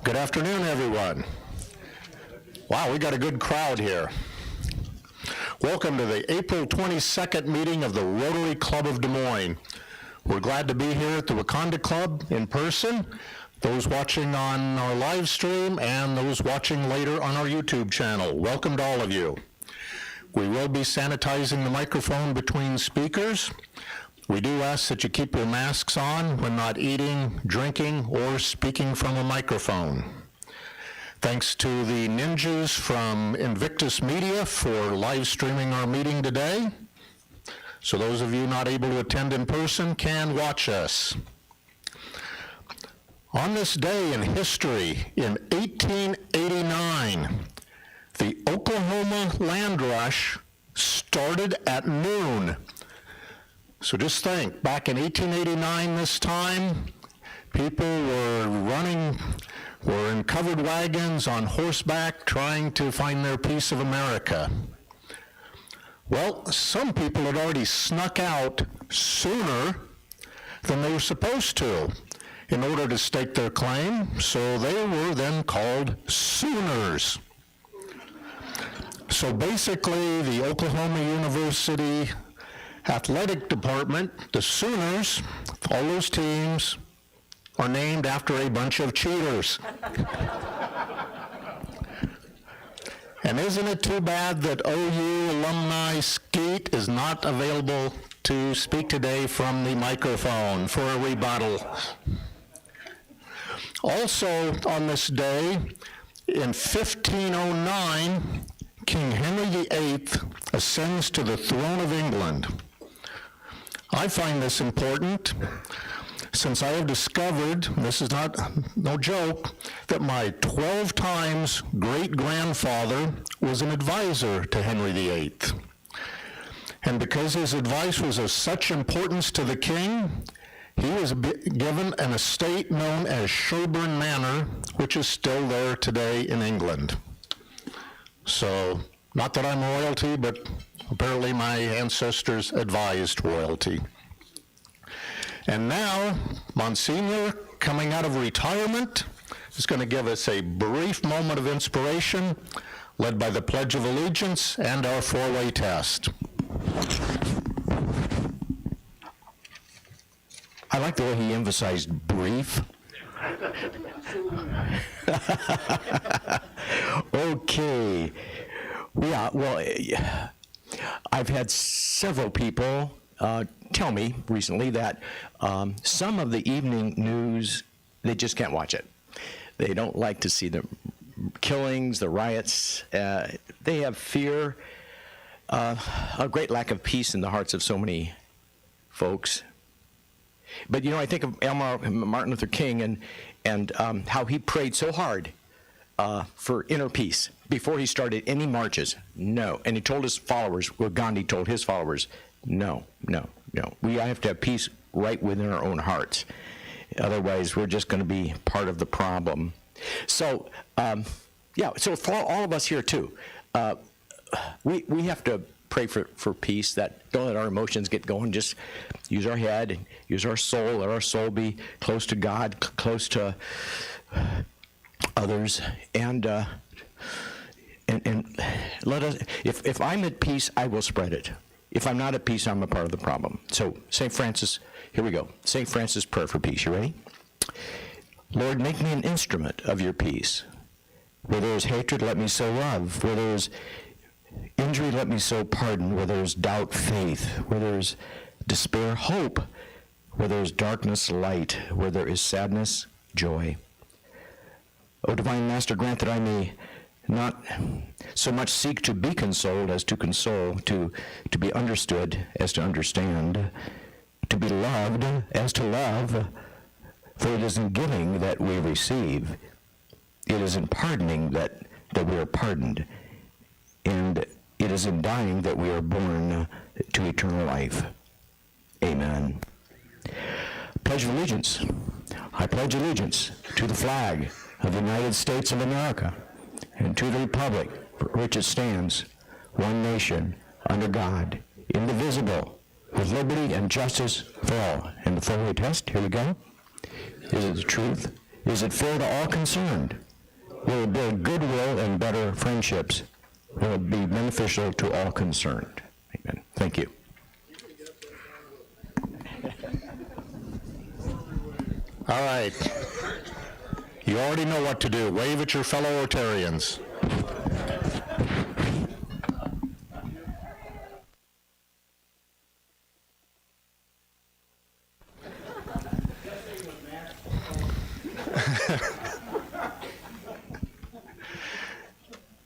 Good afternoon, everyone. Wow, we got a good crowd here. Welcome to the April 22nd meeting of the Rotary Club of Des Moines. We're glad to be here at the Wakanda Club in person, those watching on our live stream, and those watching later on our YouTube channel. Welcome to all of you. We will be sanitizing the microphone between speakers. We do ask that you keep your masks on when not eating, drinking, or speaking from a microphone. Thanks to the ninjas from Invictus Media for live streaming our meeting today. So those of you not able to attend in person can watch us. On this day in history, in 1889, the Oklahoma land rush started at noon. So just think, back in 1889 this time, people were in covered wagons on horseback trying to find their piece of America. Well, some people had already snuck out sooner than they were supposed to in order to stake their claim, so they were then called Sooners. So basically, the Oklahoma University athletic department, the Sooners, all those teams, are named after a bunch of cheaters. And isn't it too bad that OU alumni Skeet is not available to speak today from the microphone for a rebuttal? Also on this day, in 1509, King Henry VIII ascends to the throne of England. I find this important since I have discovered, this is no joke, that my 12 times great-grandfather was an advisor to Henry VIII. And because his advice was of such importance to the king, he was given an estate known as Sherborne Manor, which is still there today in England. So, not that I'm royalty, but apparently my ancestors advised royalty. And now, Monsignor, coming out of retirement, is going to give us a brief moment of inspiration, led by the Pledge of Allegiance and our four-way test. I like the way he emphasized brief. Okay. Yeah, well, I've had several people tell me recently that some of the evening news, they just can't watch it. They don't like to see the killings, the riots. They have fear, a great lack of peace in the hearts of so many folks. But, you know, I think of Martin Luther King and how he prayed so hard for inner peace before he started any marches. No. And he told his followers, well, Gandhi told his followers, no. We have to have peace right within our own hearts. Otherwise, we're just going to be part of the problem. So, so for all of us here, too, we have to pray for peace, that don't let our emotions get going. Just use our head and use our soul. Let our soul be close to God, close to others, and let us. If I'm at peace, I will spread it. If I'm not at peace, I'm a part of the problem. So, St. Francis, here we go. St. Francis' prayer for peace. You ready? Lord, make me an instrument of your peace. Where there is hatred, let me sow love. Where there is injury, let me sow pardon. Where there is doubt, faith. Where there is despair, hope. Where there is darkness, light. Where there is sadness, joy. O Divine Master, grant that I may not so much seek to be consoled as to console, to be understood as to understand, to be loved as to love, for it is in giving that we receive. It is in pardoning that we are pardoned, and it is in dying that we are born to eternal life. Amen. Pledge of allegiance. I pledge allegiance to the flag of the United States of America and to the republic for which it stands, one nation, under God, indivisible, with liberty and justice for all. And the four-way test, here we go. Is it the truth? Is it fair to all concerned? Will it build goodwill and better friendships? Will it be beneficial to all concerned? Amen. Thank you. All right. You already know what to do. Wave at your fellow Rotarians.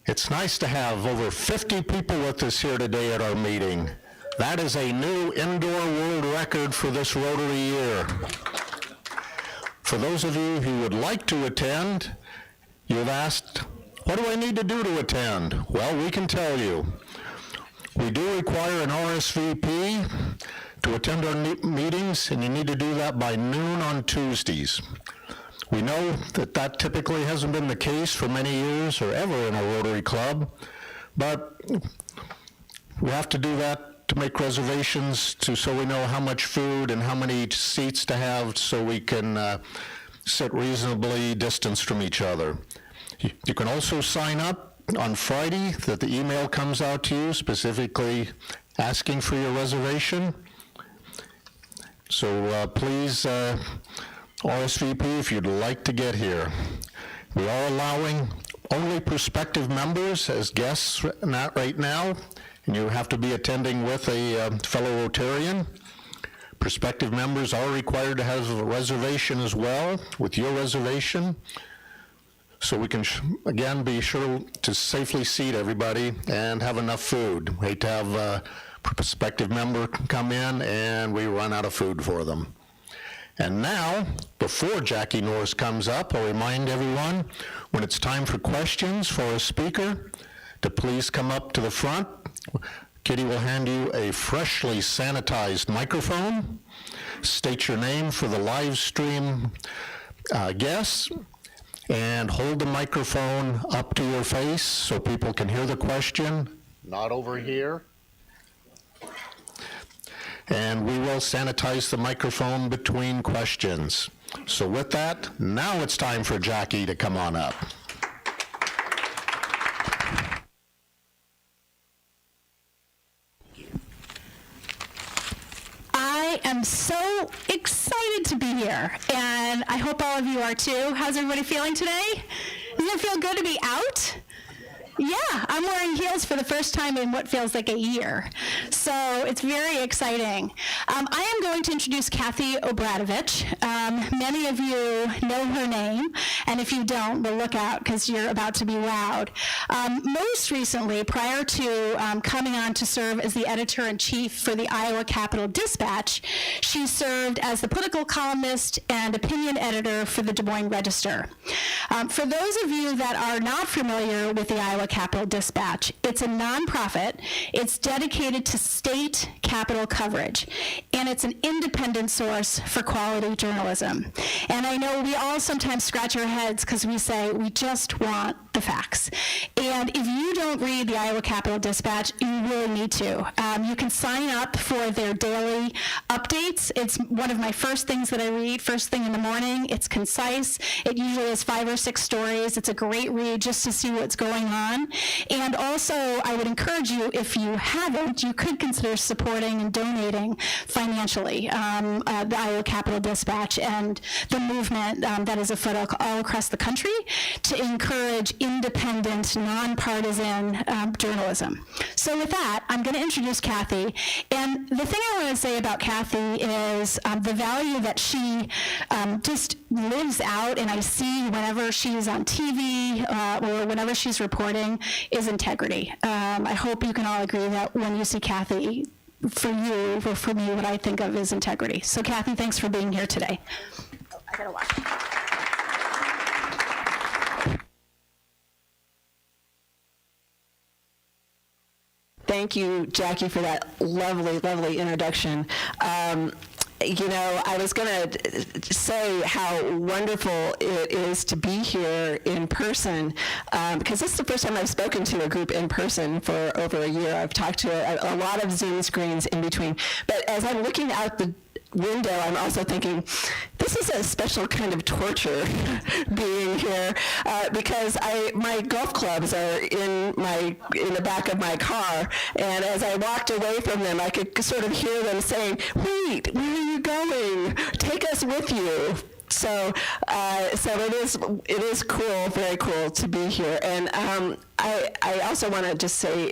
It's nice to have over 50 people with us here today at our meeting. That is a new indoor world record for this Rotary year. For those of you who would like to attend, you've asked, what do I need to do to attend? Well, we can tell you. We do require an RSVP to attend our meetings, and you need to do that by noon on Tuesdays. We know that that typically hasn't been the case for many years or ever in a Rotary Club, but we have to do that to make reservations so we know how much food and how many seats to have so we can sit reasonably distanced from each other. You can also sign up on Friday that the email comes out to you specifically asking for your reservation. So please RSVP if you'd like to get here. We are allowing only prospective members as guests right now, and you have to be attending with a fellow Rotarian. Prospective members are required to have a reservation as well with your reservation, so we can, again, be sure to safely seat everybody and have enough food. We hate to have a prospective member come in and we run out of food for them. And now, before Jackie Norris comes up, I'll remind everyone, when it's time for questions for a speaker, to please come up to the front. Kitty will hand you a freshly sanitized microphone. State your name for the live stream guests, and hold the microphone up to your face so people can hear the question, not over here. And we will sanitize the microphone between questions. So with that, now it's time for Jackie to come on up. I am so excited to be here, and I hope all of you are too. How's everybody feeling today? Doesn't it feel good to be out? Yeah, I'm wearing heels for the first time in what feels like a year. So it's very exciting. I am going to introduce Kathie Obradovich. Many of you know her name, and if you don't, well, look out, because you're about to be wowed. Most recently, prior to coming on to serve as the editor-in-chief for the Iowa Capitol Dispatch, she served as the political columnist and opinion editor for the Des Moines Register. For those of you that are not familiar with the Iowa Capitol Dispatch, it's a nonprofit. It's dedicated to state capital coverage, and it's an independent source for quality journalism. And I know we all sometimes scratch our heads because we say we just want the facts. And if you don't read the Iowa Capitol Dispatch, you really need to. You can sign up for their daily updates. It's one of my first things that I read first thing in the morning. It's concise. It usually has 5 or 6 stories. It's a great read just to see what's going on. And also, I would encourage you, if you haven't, you could consider supporting and donating financially the Iowa Capitol Dispatch and the movement that is afoot all across the country to encourage independent, nonpartisan journalism. So with that, I'm going to introduce Kathie. And the thing I want to say about Kathie is the value that she just lives out, and I see whenever she's on TV or whenever she's reporting, is integrity. I hope you can all agree that when you see Kathie, for you or for me, what I think of is integrity. So Kathie, thanks for being here today. Oh, I gotta watch. Thank you, Jackie, for that lovely, lovely introduction. You know, I was going to say how wonderful it is to be here in person, because this is the first time I've spoken to a group in person for over a year. I've talked to a lot of Zoom screens in between. But as I'm looking out window, I'm also thinking, this is a special kind of torture being here, because my golf clubs are in the back of my car, and as I walked away from them, I could sort of hear them saying, "Wait, where are you going? Take us with you." So it is cool, very cool to be here. And I also want to just say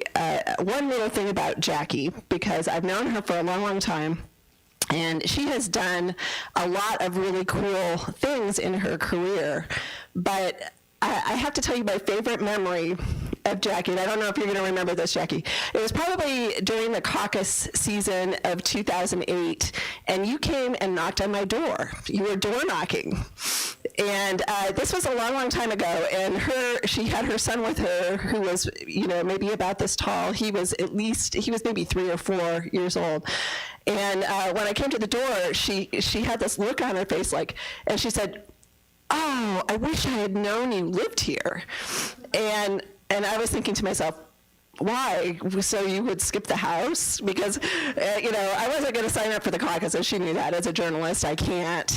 one little thing about Jackie, because I've known her for a long, long time. And she has done a lot of really cool things in her career. But I have to tell you my favorite memory of Jackie, and I don't know if you're going to remember this, Jackie. It was probably during the caucus season of 2008, and you came and knocked on my door. You were door knocking. And this was a long, long time ago, and she had her son with her, who was, maybe about this tall. He was maybe 3 or 4 years old. And when I came to the door, she had this look on her face, and she said, "Oh, I wish I had known you lived here." And I was thinking to myself, why? So you would skip the House? Because, I wasn't going to sign up for the caucuses. She knew that. As a journalist, I can't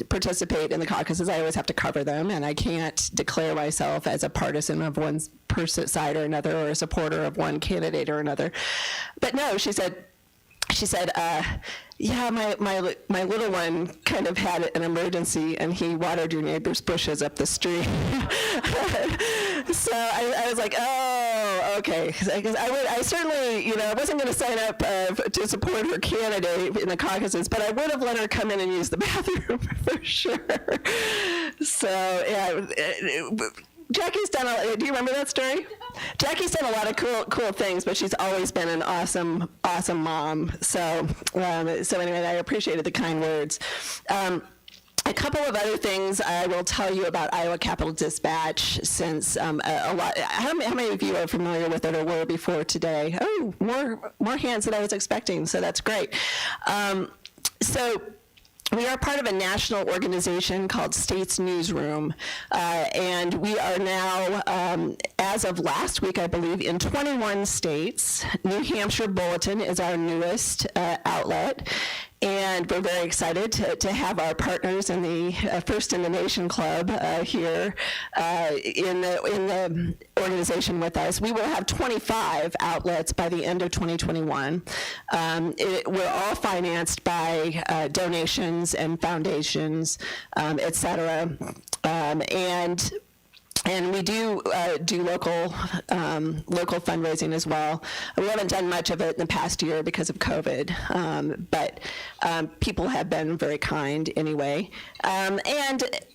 participate in the caucuses. I always have to cover them, and I can't declare myself as a partisan of one side or another, or a supporter of one candidate or another. But no, she said, yeah, my little one kind of had an emergency, and he watered your neighbor's bushes up the street. So I was like, oh, okay. Because I certainly, I wasn't going to sign up to support her candidate in the caucuses, but I would have let her come in and use the bathroom for sure. So, yeah. Jackie's done do you remember that story? Jackie's done a lot of cool things, but she's always been an awesome mom. So anyway, I appreciated the kind words. A couple of other things I will tell you about Iowa Capitol Dispatch, since a lot. How many of you are familiar with it or were before today? Oh, more hands than I was expecting. So that's great. So we are part of a national organization called States Newsroom, and we are now, as of last week, I believe, in 21 states. New Hampshire Bulletin is our newest outlet, and we're very excited to have our partners in the First in the Nation Club here in the organization with us. We will have 25 outlets by the end of 2021. We're all financed by donations and foundations, et cetera. And we do local fundraising as well. We haven't done much of it in the past year because of COVID, but people have been very kind anyway. And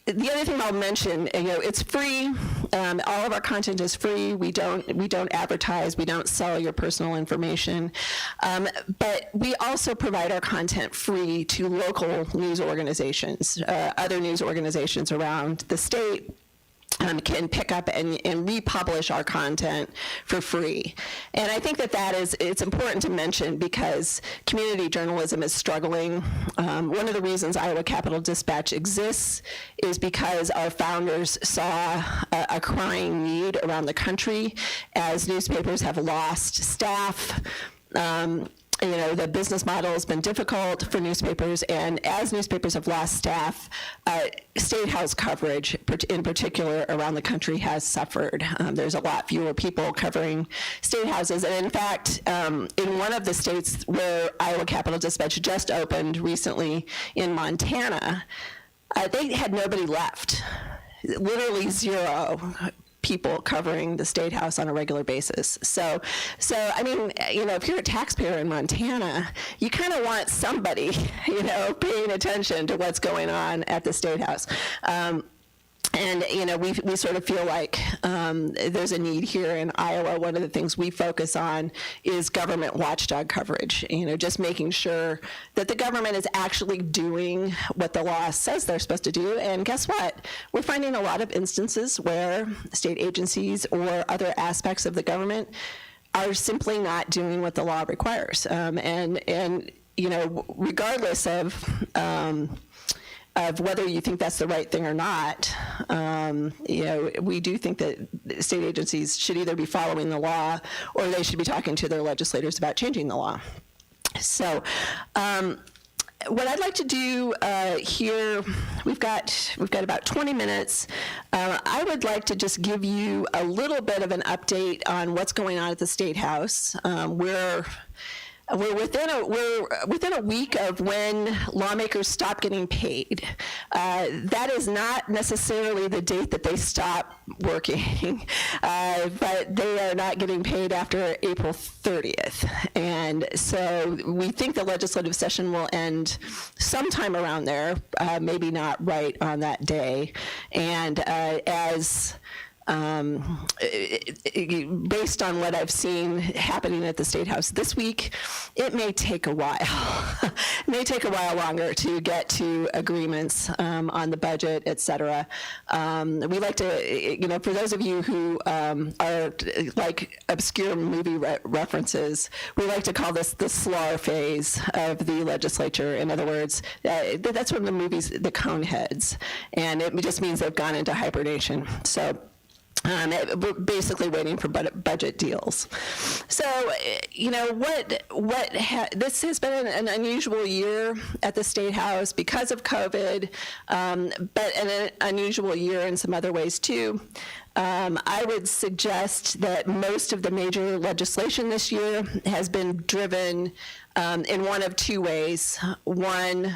the other thing I'll mention, it's free. All of our content is free. We don't advertise. We don't sell your personal information. But we also provide our content free to local news organizations, other news organizations around the state. Can pick up and republish our content for free. And I think it's important to mention, because community journalism is struggling. One of the reasons Iowa Capitol Dispatch exists is because our founders saw a crying need around the country as newspapers have lost staff. The business model has been difficult for newspapers, and as newspapers have lost staff, state house coverage, in particular around the country, has suffered. There's a lot fewer people covering state houses, and in fact, in one of the states where Iowa Capitol Dispatch just opened recently, in Montana, they had nobody left, literally zero people covering the State House on a regular basis. So I mean, if you're a taxpayer in Montana, you kind of want somebody, paying attention to what's going on at the State House. And, we sort of feel like there's a need here in Iowa. One of the things we focus on is government watchdog coverage, just making sure that the government is actually doing what the law says they're supposed to do. And guess what? We're finding a lot of instances where state agencies or other aspects of the government are simply not doing what the law requires. Regardless of whether you think that's the right thing or not, we do think that state agencies should either be following the law or they should be talking to their legislators about changing the law. So what I'd like to do here, we've got about 20 minutes. I would like to just give you a little bit of an update on what's going on at the State House. We're within a week of when lawmakers stop getting paid. That is not necessarily the date that they stop working, but they are not getting paid after April 30th. And so we think the legislative session will end sometime around there, maybe not right on that day. And based on what I've seen happening at the State House this week, it may take a while. It may take a while longer to get to agreements on the budget, et cetera. We like to, for those of you who are like obscure movie references, we like to call this the SLAR phase of the legislature. In other words, that's from the movies, The Coneheads, and it just means they've gone into hibernation. So we're basically waiting for budget deals. So, this has been an unusual year at the State House because of COVID, but an unusual year in some other ways too. I would suggest that most of the major legislation this year has been driven in one of two ways. One,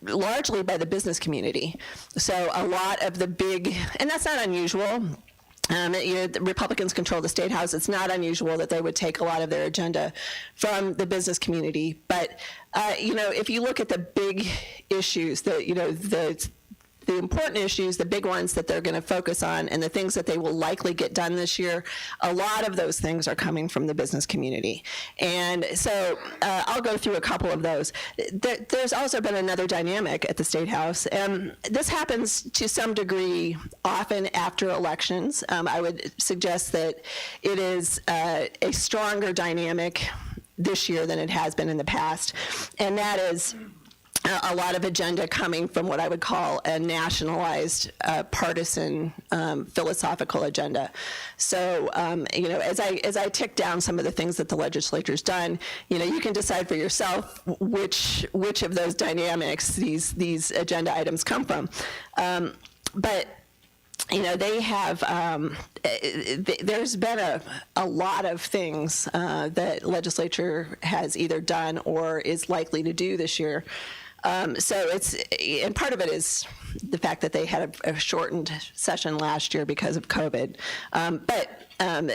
largely by the business community. So a lot of the big, and that's not unusual. The Republicans control the State House. It's not unusual that they would take a lot of their agenda from the business community. But if you look at the big issues, the important issues, the big ones that they're going to focus on, and the things that they will likely get done this year, a lot of those things are coming from the business community. And so I'll go through a couple of those. There's also been another dynamic at the State House, and this happens to some degree often after elections. I would suggest that it is a stronger dynamic this year than it has been in the past, and that is a lot of agenda coming from what I would call a nationalized partisan philosophical agenda. So, as I tick down some of the things that the legislature's done, you can decide for yourself which of those dynamics these agenda items come from. But they have, there's been a lot of things that legislature has either done or is likely to do this year. So and part of it is the fact that they had a shortened session last year because of COVID.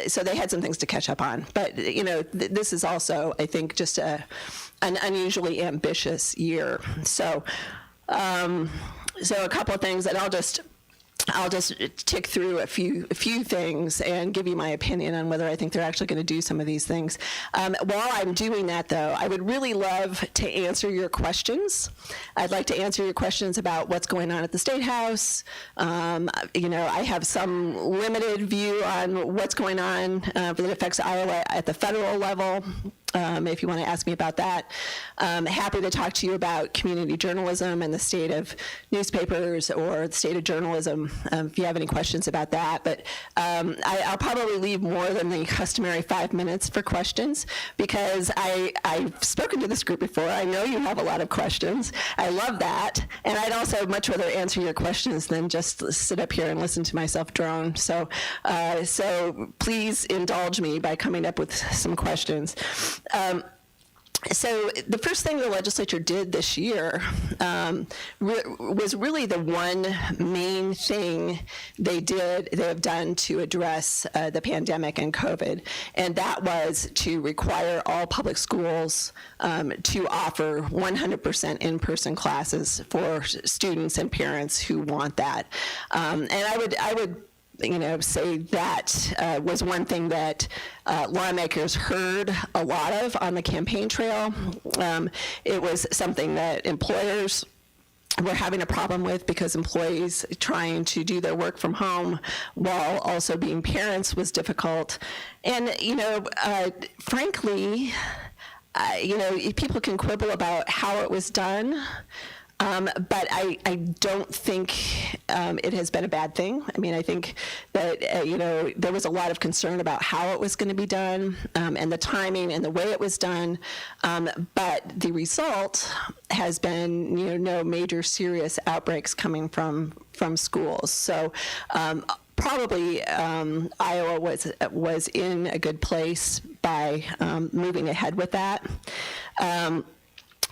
So they had some things to catch up on. But, this is also, I think, just an unusually ambitious year. So, a couple of things that I'll just tick through a few things and give you my opinion on whether I think they're actually going to do some of these things. While I'm doing that, though, I would really love to answer your questions. I'd like to answer your questions about what's going on at the State House. I have some limited view on what's going on that affects Iowa at the federal level. If you want to ask me about that. Happy to talk to you about community journalism and the state of newspapers or the state of journalism if you have any questions about that. But I'll probably leave more than the customary 5 minutes for questions because I've spoken to this group before. I know you have a lot of questions. I love that. And I'd also much rather answer your questions than just sit up here and listen to myself drone. So please indulge me by coming up with some questions. So the first thing the legislature did this year was really the one main thing they have done to address the pandemic and COVID, and that was to require all public schools to offer 100% in-person classes for students and parents who want that. And I would say that was one thing that lawmakers heard a lot of on the campaign trail. It was something that employers were having a problem with because employees trying to do their work from home while also being parents was difficult. And, frankly, people can quibble about how it was done. But I don't think it has been a bad thing. I mean, I think that, there was a lot of concern about how it was going to be done and the timing and the way it was done. But the result has been, no major serious outbreaks coming from schools. So probably Iowa was in a good place by moving ahead with that.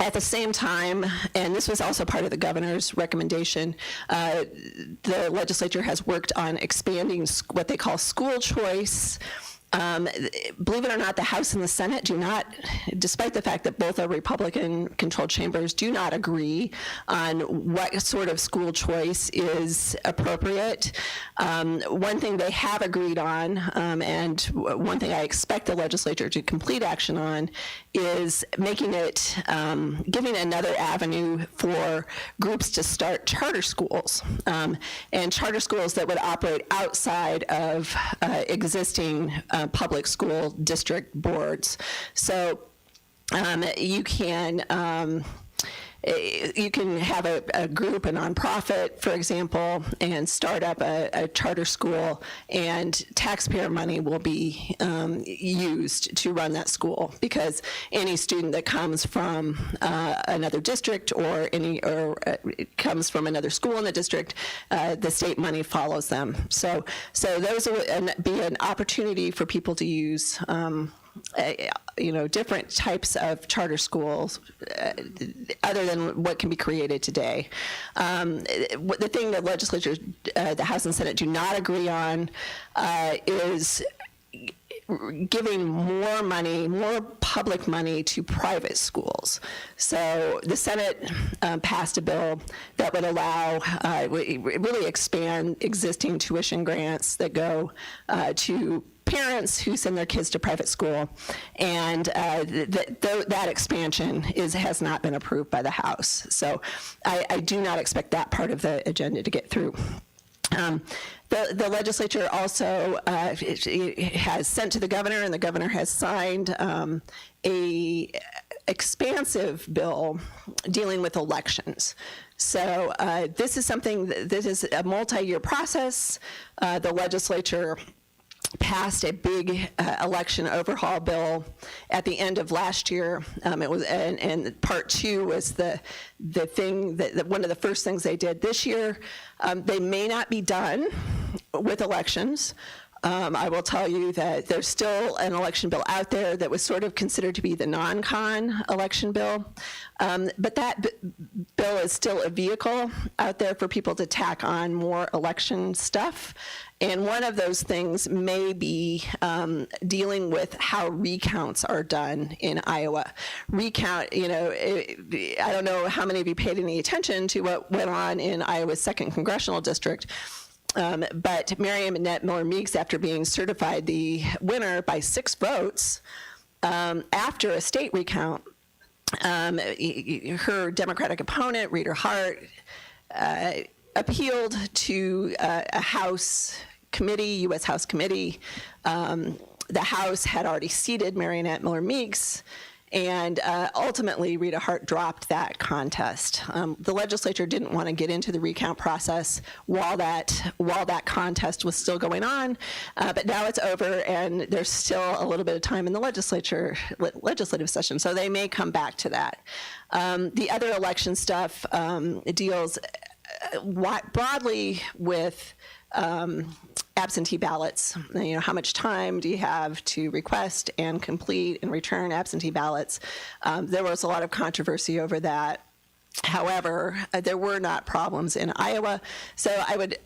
At the same time, and this was also part of the governor's recommendation, the legislature has worked on expanding what they call school choice. Believe it or not, the House and the Senate do not, despite the fact that both are Republican-controlled chambers, do not agree on what sort of school choice is appropriate. One thing they have agreed on, and one thing I expect the legislature to complete action on, is making it, giving another avenue for groups to start charter schools, and charter schools that would operate outside of existing public school district boards. So you can have a group, a nonprofit, for example, and start up a charter school, and taxpayer money will be used to run that school, because any student that comes from another district or comes from another school in the district, the state money follows them. So those will be an opportunity for people to use different types of charter schools other than what can be created today. The thing that legislature, the House and Senate do not agree on is giving more money, more public money to private schools. So the Senate passed a bill that would allow, really expand existing tuition grants that go to parents who send their kids to private school, and that expansion has not been approved by the House. So I do not expect that part of the agenda to get through. The legislature also has sent to the governor, and the governor has signed a expansive bill dealing with elections. So this is something that is a multi-year process. The legislature passed a big election overhaul bill at the end of last year. It was, and part two was the thing that one of the first things they did this year. They may not be done with elections. I will tell you that there's still an election bill out there that was sort of considered to be the non-con election bill. But that bill is still a vehicle out there for people to tack on more election stuff. And one of those things may be dealing with how recounts are done in Iowa. Recount, I don't know how many of you paid any attention to what went on in Iowa's 2nd Congressional District. But Mary Annette Miller Meeks, after being certified the winner by 6 votes, after a state recount, her Democratic opponent, Rita Hart, appealed to a House committee, U.S. House committee. The House had already seated Mary Annette Miller Meeks, and ultimately Rita Hart dropped that contest. The legislature didn't want to get into the recount process while that contest was still going on, but now it's over, and there's still a little bit of time in the legislative session, so they may come back to that. The other election stuff deals broadly with absentee ballots. How much time do you have to request and complete and return absentee ballots? There was a lot of controversy over that. However, there were not problems in Iowa, so I would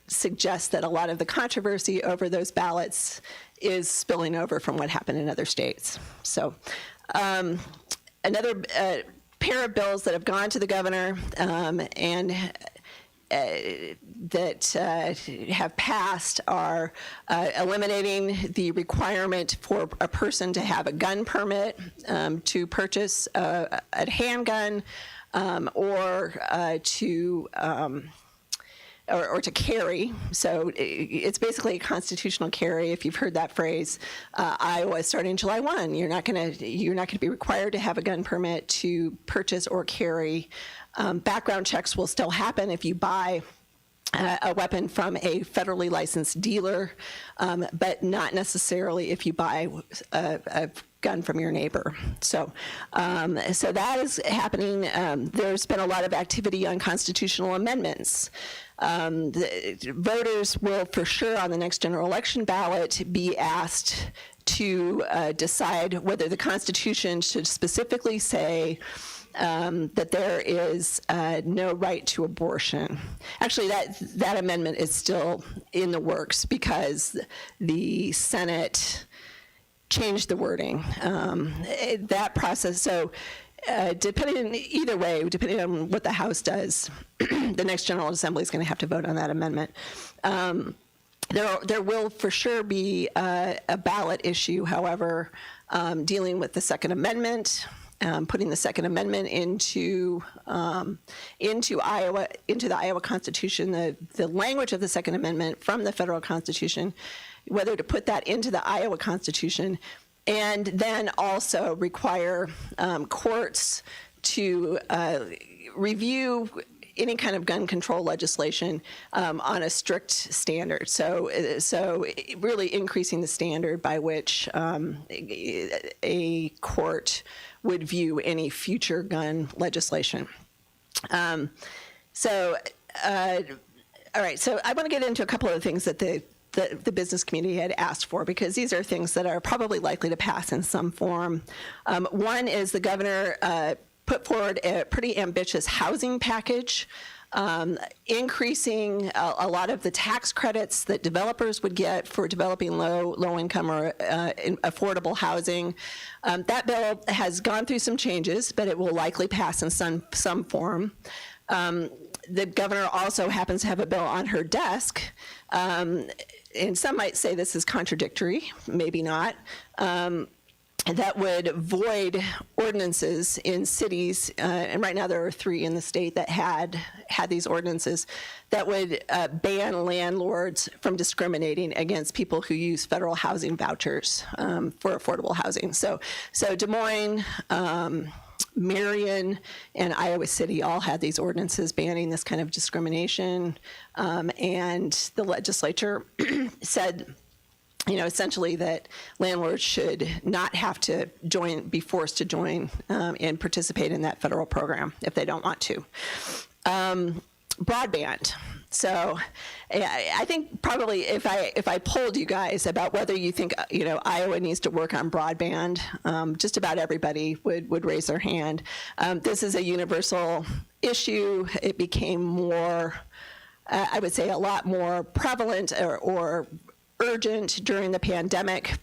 suggest that a lot of the controversy over those ballots is spilling over from what happened in other states. So another pair of bills that have gone to the governor and that have passed are eliminating the requirement for a person to have a gun permit to purchase a handgun or to or to carry. So it's basically a constitutional carry. If you've heard that phrase, Iowa starting July 1, you're not going to be required to have a gun permit to purchase or carry. Background checks will still happen if you buy a weapon from a federally licensed dealer, but not necessarily if you buy a gun from your neighbor. So that is happening. There's been a lot of activity on constitutional amendments. The voters will, for sure, on the next general election ballot, be asked to decide whether the Constitution should specifically say that there is no right to abortion. Actually, that amendment is still in the works because the Senate changed the wording. That process, so either way, depending on what the House does, the next General Assembly is going to have to vote on that amendment. There will for sure be a ballot issue, however, dealing with the Second Amendment, putting the Second Amendment into the Iowa Constitution, the language of the Second Amendment from the federal Constitution, whether to put that into the Iowa Constitution, and then also require courts to review any kind of gun control legislation on a strict standard. So really increasing the standard by which a court would view any future gun legislation. All right, so I want to get into a couple of things that the business community had asked for, because these are things that are probably likely to pass in some form. One is the governor put forward a pretty ambitious housing package, increasing a lot of the tax credits that developers would get for developing low income or affordable housing. That bill has gone through some changes, but it will likely pass in some form. The governor also happens to have a bill on her desk, and some might say this is contradictory, maybe not, that would void ordinances in cities, and right now there are 3 in the state that had these ordinances, that would ban landlords from discriminating against people who use federal housing vouchers for affordable housing. So Des Moines, Marion, and Iowa City all had these ordinances banning this kind of discrimination, and the legislature said, essentially that landlords should not have to be forced to join and participate in that federal program if they don't want to. Broadband. So I think probably if I polled you guys about whether you think Iowa needs to work on broadband, just about everybody would raise their hand. This is a universal issue. It became more, I would say, a lot more prevalent or urgent during the pandemic.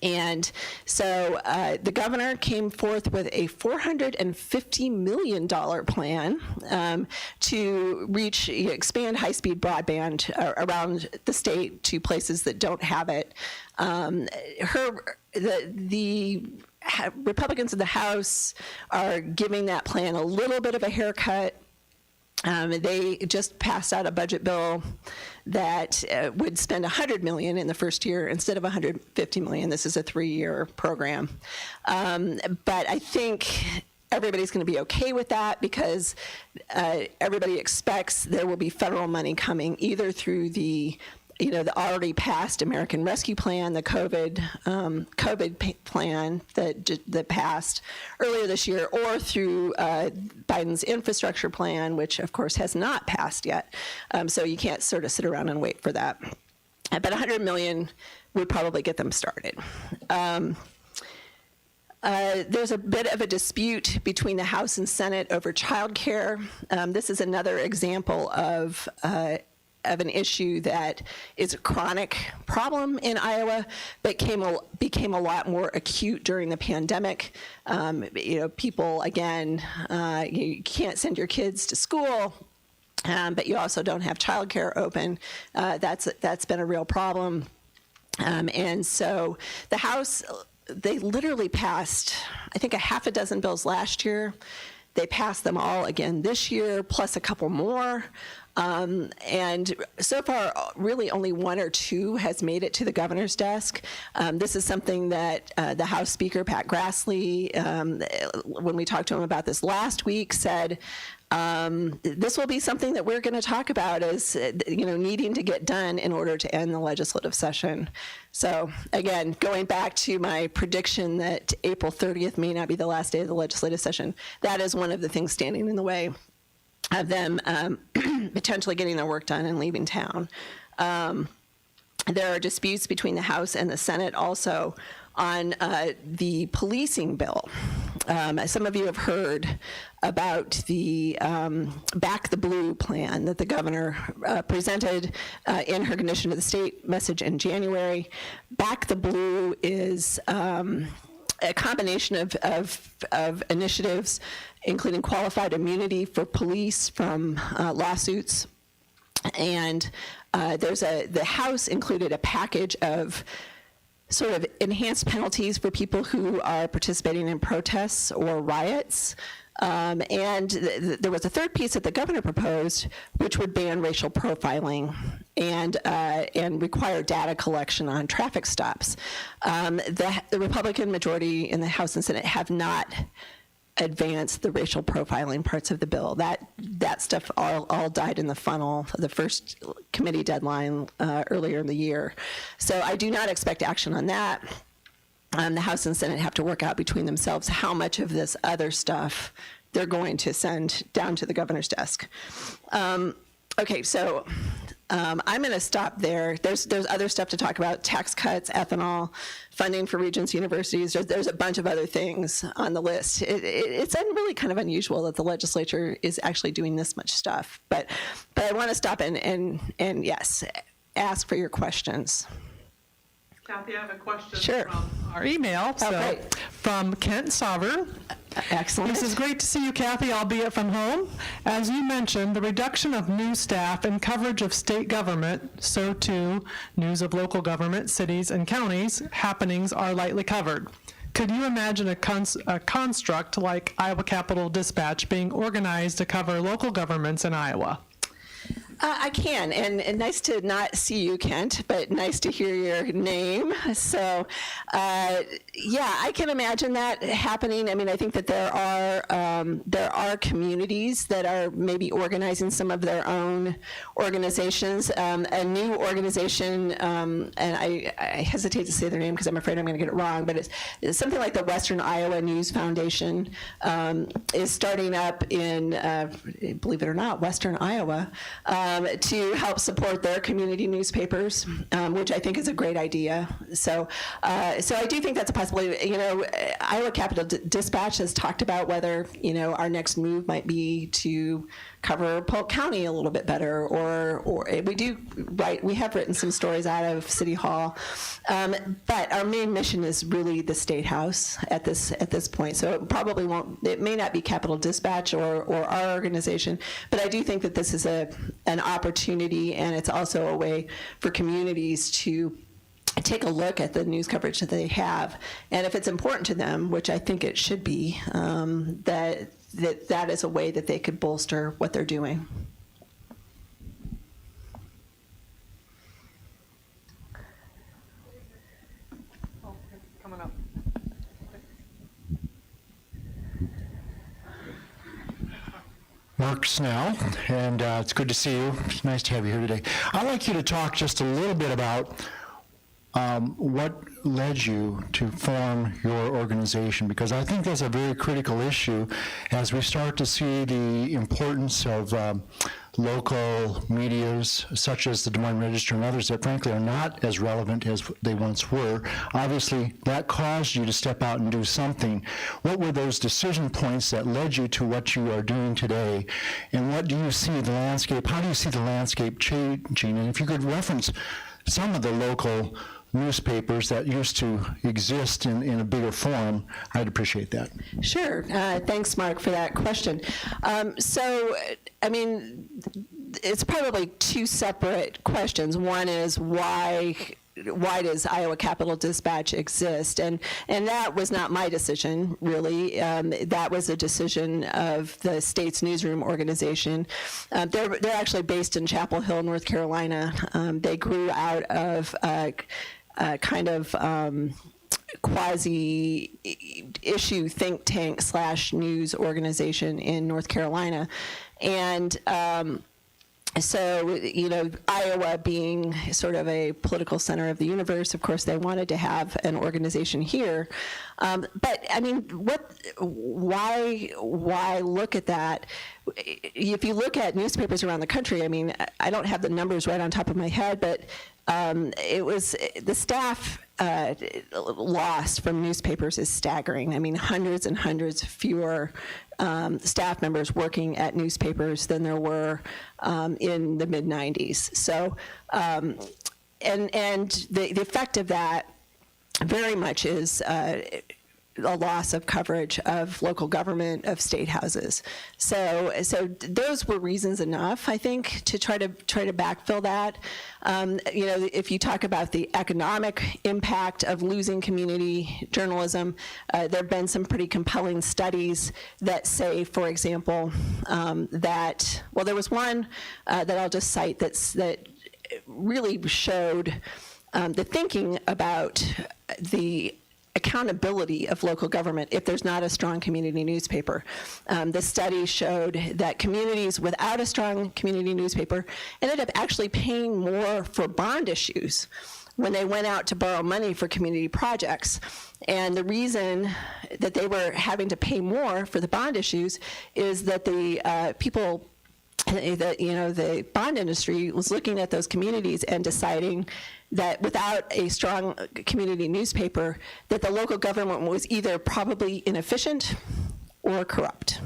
And so the governor came forth with a $450 million plan to expand high-speed broadband around the state to places that don't have it. The Republicans in the House are giving that plan a little bit of a haircut. They just passed out a budget bill that would spend $100 million in the first year instead of $150 million. This is a 3-year program. But I think everybody's going to be okay with that because everybody expects there will be federal money coming either through the already passed American Rescue Plan, the COVID plan that passed earlier this year, or through Biden's infrastructure plan, which of course has not passed yet. So you can't sort of sit around and wait for that. But $100 million would probably get them started. There's a bit of a dispute between the House and Senate over child care. This is another example of an issue that is a chronic problem in Iowa, but became a lot more acute during the pandemic. People, again, you can't send your kids to school, but you also don't have childcare open. That's been a real problem. And so the House, they literally passed, I think, a half a dozen bills last year They passed them all again this year, plus a couple more. And so far, really only one or two has made it to the governor's desk. This is something that the House Speaker, Pat Grassley, when we talked to him about this last week, said, this will be something that we're going to talk about as, needing to get done in order to end the legislative session. So again, going back to my prediction that April 30th may not be the last day of the legislative session, that is one of the things standing in the way of them potentially getting their work done and leaving town. There are disputes between the House and the Senate also on the policing bill. Some of you have heard about the Back the Blue plan that the governor presented in her condition to the state message in January. Back the Blue is a combination of initiatives, including qualified immunity for police from lawsuits. And the House included a package of sort of enhanced penalties for people who are participating in protests or riots. And there was a third piece that the governor proposed, which would ban racial profiling and require data collection on traffic stops. The Republican majority in the House and Senate have not advanced the racial profiling parts of the bill. That stuff all died in the funnel, the first committee deadline earlier in the year. So I do not expect action on that. The House and Senate have to work out between themselves how much of this other stuff they're going to send down to the governor's desk. Okay, so I'm going to stop there. There's other stuff to talk about: tax cuts, ethanol, funding for regents, universities. There's a bunch of other things on the list. It's really kind of unusual that the legislature is actually doing this much stuff. But I want to stop and yes, ask for your questions. Kathie, I have a question Sure. from our email. Great. From Kent Sauver. Excellent. This is great to see you, Kathie, albeit from home. As you mentioned, the reduction of news staff and coverage of state government, so too news of local government, cities, and counties happenings are lightly covered. Could you imagine a construct like Iowa Capitol Dispatch being organized to cover local governments in Iowa? I can, and nice to not see you, Kent, but nice to hear your name. So, yeah, I can imagine that happening. I mean, I think that there are communities that are maybe organizing some of their own organizations. A new organization, and I hesitate to say their name because I'm afraid I'm going to get it wrong, but it's something like the Western Iowa News Foundation is starting up in, believe it or not, Western Iowa. To help support their community newspapers, which I think is a great idea. So I do think that's a possibility. Iowa Capitol Dispatch has talked about whether, our next move might be to cover Polk County a little bit better, or we have written some stories out of City Hall, but our main mission is really the State House at this point. So it may not be Capitol Dispatch or our organization, but I do think that this is an opportunity, and it's also a way for communities to take a look at the news coverage that they have, and if it's important to them, which I think it should be, that is a way that they could bolster what they're doing. Oh, coming up. Mark Snell, and it's good to see you. It's nice to have you here today. I'd like you to talk just a little bit about what led you to form your organization, because I think that's a very critical issue as we start to see the importance of local medias such as the Des Moines Register and others that frankly are not as relevant as they once were. Obviously, that caused you to step out and do something. What were those decision points that led you to what you are doing today, and what do you see the landscape, how do you see the landscape changing? And if you could reference some of the local newspapers that used to exist in a bigger form, I'd appreciate that. Sure. Thanks, Mark, for that question. So, I mean, it's probably two separate questions. One is why why does Iowa Capital Dispatch exist? And that was not my decision, really. That was a decision of the state's newsroom organization. They're actually based in Chapel Hill, North Carolina. They grew out of kind of quasi-issue think tank / news organization in North Carolina. And so, Iowa being sort of a political center of the universe, of course, they wanted to have an organization here. But, I mean, why look at that? If you look at newspapers around the country, I mean, I don't have the numbers right on top of my head, but it was the staff loss from newspapers is staggering. I mean, hundreds and hundreds fewer staff members working at newspapers than there were in the mid-90s. So, and the effect of that very much is a loss of coverage of local government, of state houses. So those were reasons enough, I think, to try to backfill that. If you talk about the economic impact of losing community journalism, there have been some pretty compelling studies that say, for example, that, well, there was one that I'll just cite that really showed the thinking about the accountability of local government if there's not a strong community newspaper. The study showed that communities without a strong community newspaper ended up actually paying more for bond issues when they went out to borrow money for community projects. And the reason that they were having to pay more for the bond issues is that the the bond industry was looking at those communities and deciding that without a strong community newspaper, that the local government was either probably inefficient or corrupt.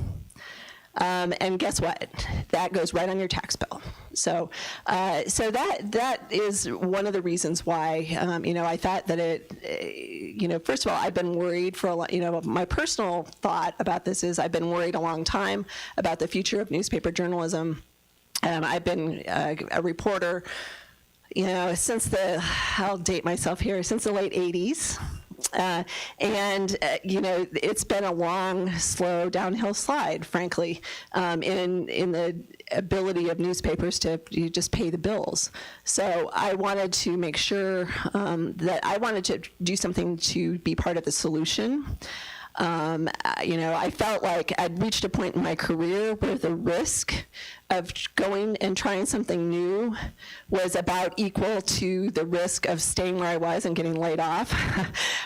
And guess what? That goes right on your tax bill. So that is one of the reasons why, I thought that it, first of all, I've been worried for a lot, my personal thought about this is I've been worried a long time about the future of newspaper journalism. I've been a reporter, since I'll date myself here, since the late 80s. It's been a long, slow downhill slide, frankly, in the ability of newspapers to just pay the bills. So I wanted to make sure that I wanted to do something to be part of the solution. I felt like I'd reached a point in my career where the risk of going and trying something new was about equal to the risk of staying where I was and getting laid off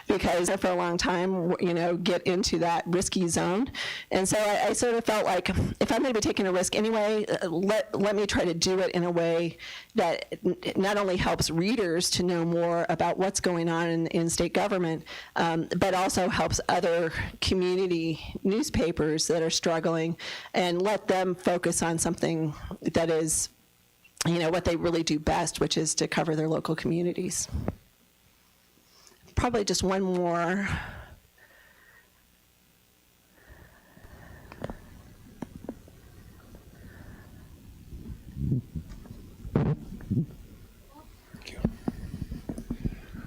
because for a long time, get into that risky zone. And so I sort of felt like if I'm going to be taking a risk anyway, let me try to do it in a way that not only helps readers to know more about what's going on in state government, but also helps other community newspapers that are struggling and let them focus on something that is, what they really do best, which is to cover their local communities. Probably just one more.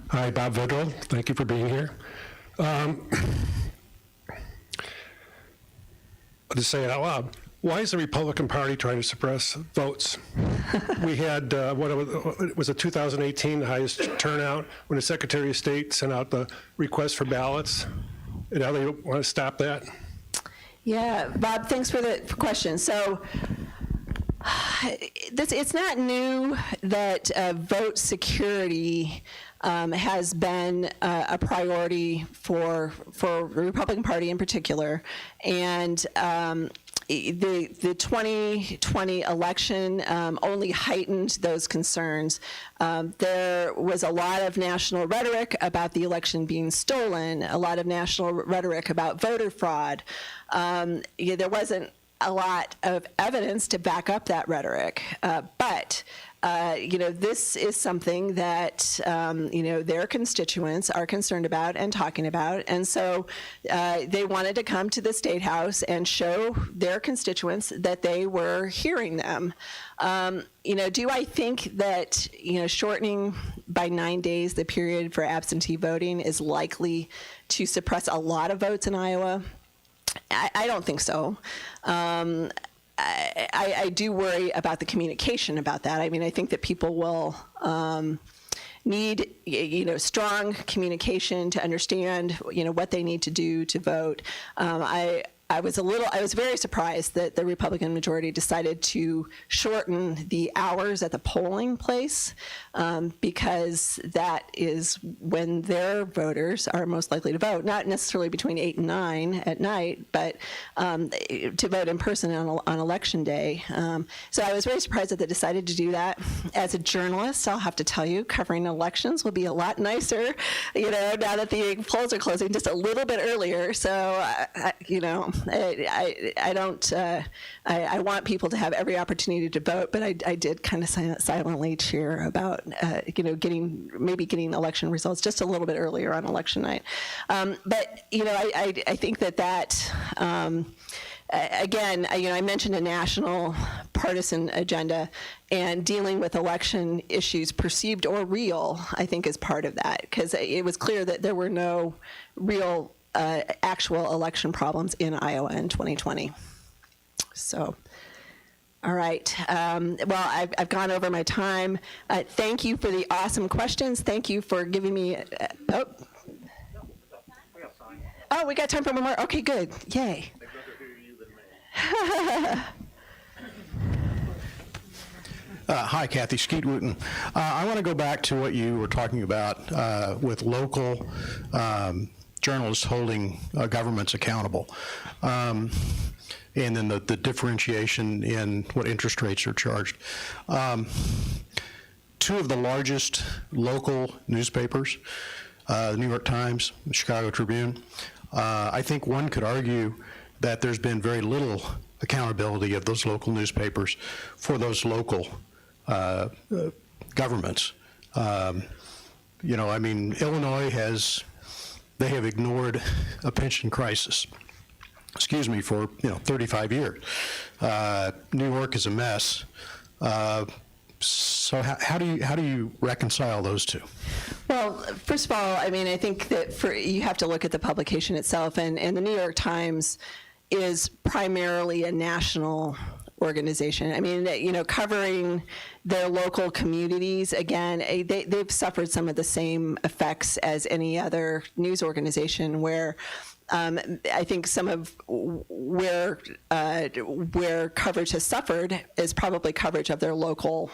Hi, Bob Vidal. Thank you for being here. I'll just say it out loud. Why is the Republican Party trying to suppress votes? We had, it was a 2018, the highest turnout when the Secretary of State sent out the request for ballots. And now they want to stop that? Yeah, Bob, thanks for the question. So it's not new that vote security has been a priority for the Republican Party in particular. And the 2020 election only heightened those concerns. There was a lot of national rhetoric about the election being stolen, a lot of national rhetoric about voter fraud. There wasn't a lot of evidence to back up that rhetoric. But this is something that, their constituents are concerned about and talking about. And so they wanted to come to the State House and show their constituents that they were hearing them. Do I think that, shortening by 9 days the period for absentee voting is likely to suppress a lot of votes in Iowa? I don't think so. I do worry about the communication about that. I mean, I think that people will need, strong communication to understand, what they need to do to vote. I was very surprised that the Republican majority decided to shorten the hours at the polling place because that is when their voters are most likely to vote, not necessarily between 8 and 9 at night, but to vote in person on election day. So I was very surprised that they decided to do that. As a journalist, I'll have to tell you, covering elections will be a lot nicer, now that the polls are closing just a little bit earlier. So, I want people to have every opportunity to vote, but I did kind of silently cheer about, getting election results just a little bit earlier on election night. But I think that again, I mentioned a national partisan agenda, and dealing with election issues, perceived or real, I think is part of that, because it was clear that there were no real actual election problems in Iowa in 2020. So, all right. Well, I've gone over my time. Thank you for the awesome questions. Thank you for giving me. Oh, we got time for one more. Okay, good. Yay. Hi, Kathie, Skeet Wooten. I want to go back to what you were talking about with local journalists holding governments accountable, and then the differentiation in what interest rates are charged. Two of the largest local newspapers, the New York Times, the Chicago Tribune, I think one could argue that there's been very little accountability of those local newspapers for those local governments. Illinois they have ignored a pension crisis, for 35 years. New York is a mess. So how do you reconcile those two? Well, first of all, I think that you have to look at the publication itself, and the New York Times is primarily a national organization. Covering their local communities, again, they've suffered some of the same effects as any other news organization, where I think some of where coverage has suffered is probably coverage of their local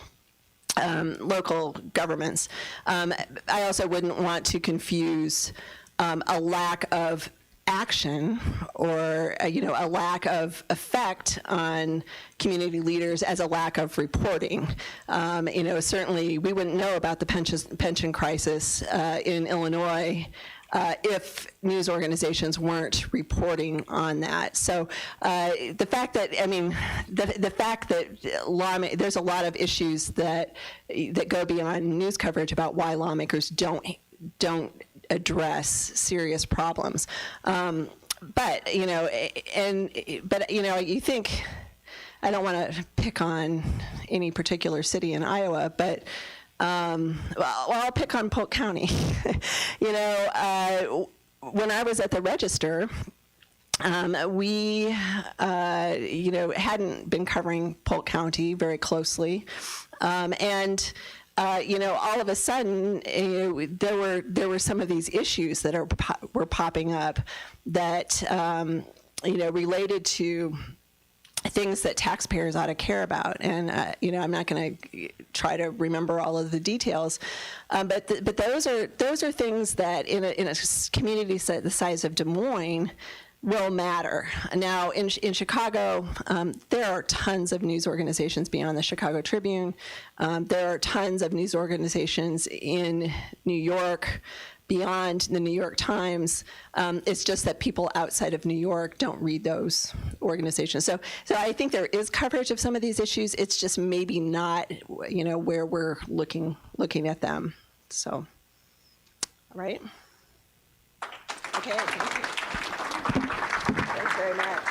governments. I also wouldn't want to confuse a lack of action or a lack of effect on community leaders as a lack of reporting. Certainly we wouldn't know about the pension crisis in Illinois if news organizations weren't reporting on that. So the fact that there's a lot of issues that go beyond news coverage about why lawmakers don't address serious problems. But you think, I don't want to pick on any particular city in Iowa, but I'll pick on Polk County. When I was at the Register, we hadn't been covering Polk County very closely, and all of a sudden, there were some of these issues that were popping up that related to things that taxpayers ought to care about. And I'm not going to try to remember all of the details, but those are things that in a community the size of Des Moines will matter. Now, in Chicago, there are tons of news organizations beyond the Chicago Tribune. There are tons of news organizations in New York beyond the New York Times. It's just that people outside of New York don't read those organizations. So I think there is coverage of some of these issues. It's just maybe not, where we're looking at them. So, all right. Okay, thank you. Thanks very much.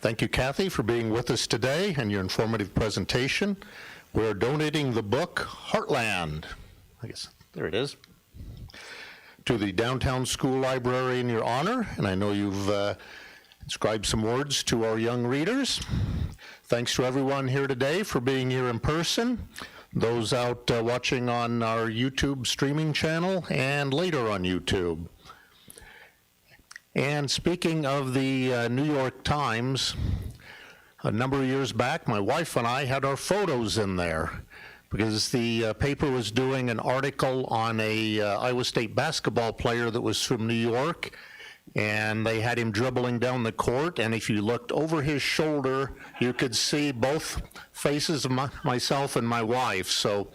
Thank you, Kathie, for being with us today and your informative presentation. We're donating the book Heartland, I guess, there it is, to the Downtown School Library in your honor, and I know you've inscribed some words to our young readers. Thanks to everyone here today for being here in person, those out watching on our YouTube streaming channel and later on YouTube. And speaking of the New York Times, a number of years back, my wife and I had our photos in there because the paper was doing an article on a Iowa State basketball player that was from New York, and they had him dribbling down the court, and if you looked over his shoulder, you could see both faces of myself and my wife. So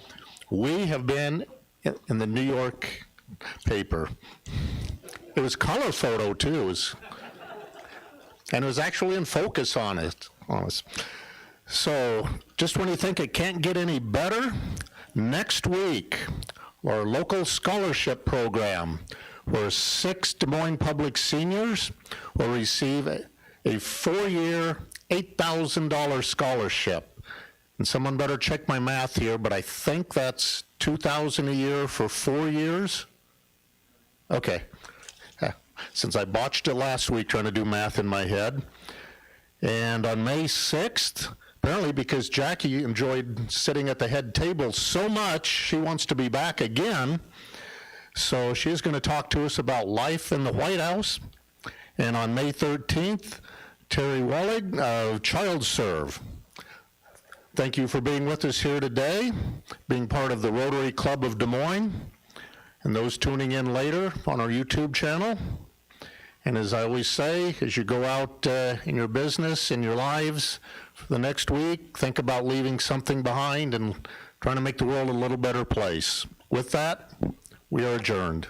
we have been in the New York paper. It was color photo, too. And it was actually in focus on us. So just when you think it can't get any better, next week, our local scholarship program, where 6 Des Moines public seniors will receive a 4-year, $8,000 scholarship. And someone better check my math here, but I think that's $2,000 a year for 4 years. Okay. Since I botched it last week trying to do math in my head. And on May 6th, apparently because Jackie enjoyed sitting at the head table so much, she wants to be back again. So she's going to talk to us about life in the White House. And on May 13th, Terry Wellig of Child Serve. Thank you for being with us here today, being part of the Rotary Club of Des Moines, and those tuning in later on our YouTube channel. And as I always say, as you go out in your business, in your lives for the next week, think about leaving something behind and trying to make the world a little better place. With that, we are adjourned.